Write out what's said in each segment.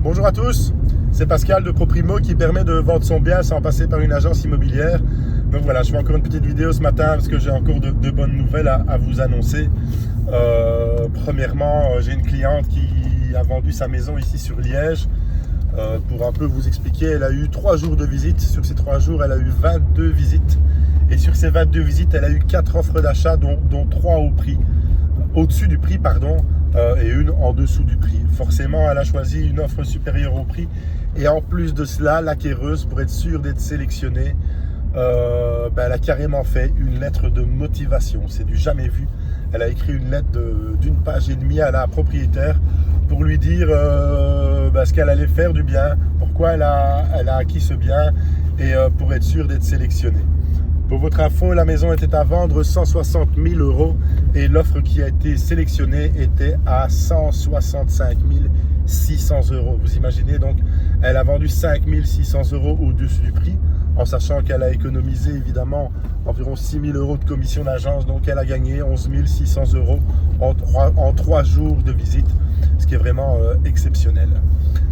Bonjour à tous, c'est Pascal de ProPrimo qui permet de vendre son bien sans passer par une agence immobilière. Donc voilà, je fais encore une petite vidéo ce matin parce que j'ai encore de bonnes nouvelles à vous annoncer. Premièrement, j'ai une cliente qui a vendu sa maison ici sur Liège. Pour un peu vous expliquer, elle a eu 3 jours de visite. Sur ces 3 jours, elle a eu 22 visites. Et sur ces 22 visites, elle a eu 4 offres d'achat, dont 3 au-dessus du prix, et une en dessous du prix. Forcément, elle a choisi une offre supérieure au prix. Et en plus de cela, l'acquéreuse, pour être sûre d'être sélectionnée, elle a carrément fait une lettre de motivation. C'est du jamais vu. Elle a écrit une lettre d'une page et demie à la propriétaire pour lui dire ce qu'elle allait faire du bien, pourquoi elle a acquis ce bien et pour être sûre d'être sélectionnée. Pour votre info, la maison était à vendre 160 000 € et l'offre qui a été sélectionnée était à 165 600 €. Vous imaginez, donc elle a vendu 5 600 € au-dessus du prix, en sachant qu'elle a économisé évidemment environ 6 000 € de commission d'agence, donc elle a gagné 11 600 € en 3 jours de visite, ce qui est vraiment exceptionnel.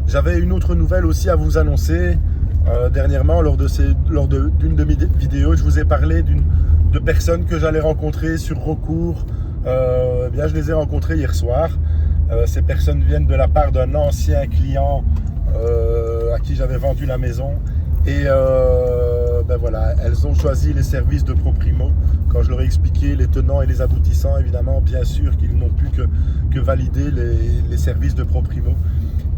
J'avais une autre nouvelle aussi à vous annoncer. Dernièrement, lors d'une de mes vidéos, je vous ai parlé de personnes que j'allais rencontrer sur recours. Je les ai rencontrées hier soir. Ces personnes viennent de la part d'un ancien client à qui j'avais vendu la maison. Et voilà, elles ont choisi les services de ProPrimo. Quand je leur ai expliqué les tenants et les aboutissants, évidemment, bien sûr qu'ils n'ont plus que valider les services de ProPrimo.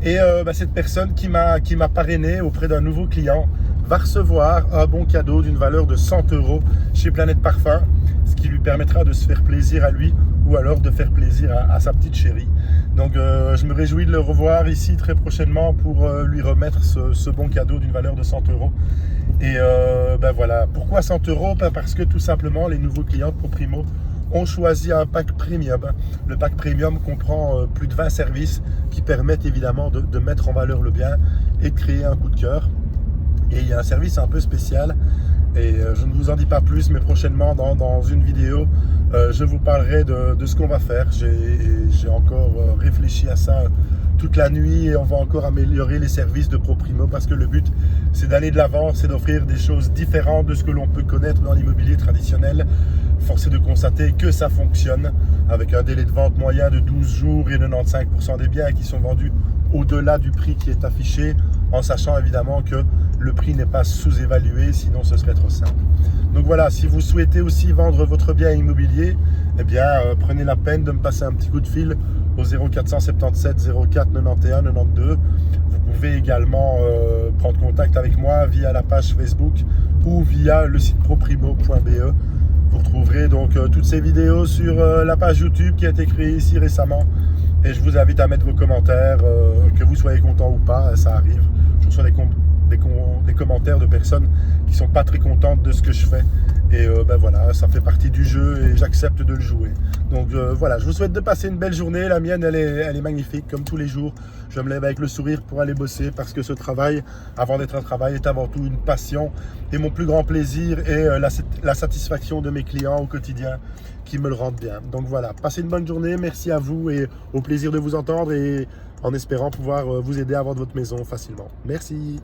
Et cette personne qui m'a parrainé auprès d'un nouveau client va recevoir un bon cadeau d'une valeur de 100 € chez Planète Parfum, ce qui lui permettra de se faire plaisir à lui ou alors de faire plaisir à sa petite chérie. Donc je me réjouis de le revoir ici très prochainement pour lui remettre ce bon cadeau d'une valeur de 100 €. Et voilà, pourquoi 100 €? Parce que tout simplement les nouveaux clients de ProPrimo ont choisi un pack premium. Le pack premium comprend plus de 20 services qui permettent évidemment de mettre en valeur le bien et de créer un coup de cœur. Et il y a un service un peu spécial et je ne vous en dis pas plus, mais prochainement dans une vidéo, je vous parlerai de ce qu'on va faire. J'ai encore réfléchi à ça toute la nuit et on va encore améliorer les services de ProPrimo parce que le but c'est d'aller de l'avant, c'est d'offrir des choses différentes de ce que l'on peut connaître dans l'immobilier traditionnel. Force est de constater que ça fonctionne avec un délai de vente moyen de 12 jours et 95% des biens qui sont vendus au-delà du prix qui est affiché, en sachant évidemment que le prix n'est pas sous-évalué, sinon ce serait trop simple. Donc voilà, si vous souhaitez aussi vendre votre bien immobilier, prenez la peine de me passer un petit coup de fil au 0477 04 91 92. Vous pouvez également prendre contact avec moi via la page Facebook ou via le site proprimo.be. Vous retrouverez donc toutes ces vidéos sur la page YouTube qui a été créée ici récemment. Et je vous invite à mettre vos commentaires, que vous soyez content ou pas, ça arrive. Je reçois des commentaires de personnes qui ne sont pas très contentes de ce que je fais. Et voilà, ça fait partie du jeu et j'accepte de le jouer. Donc voilà, je vous souhaite de passer une belle journée. La mienne, elle est magnifique, comme tous les jours. Je me lève avec le sourire pour aller bosser parce que ce travail, avant d'être un travail, est avant tout une passion. Et mon plus grand plaisir est la satisfaction de mes clients au quotidien qui me le rendent bien. Donc voilà, passez une bonne journée. Merci à vous et au plaisir de vous entendre et en espérant pouvoir vous aider à vendre votre maison facilement. Merci.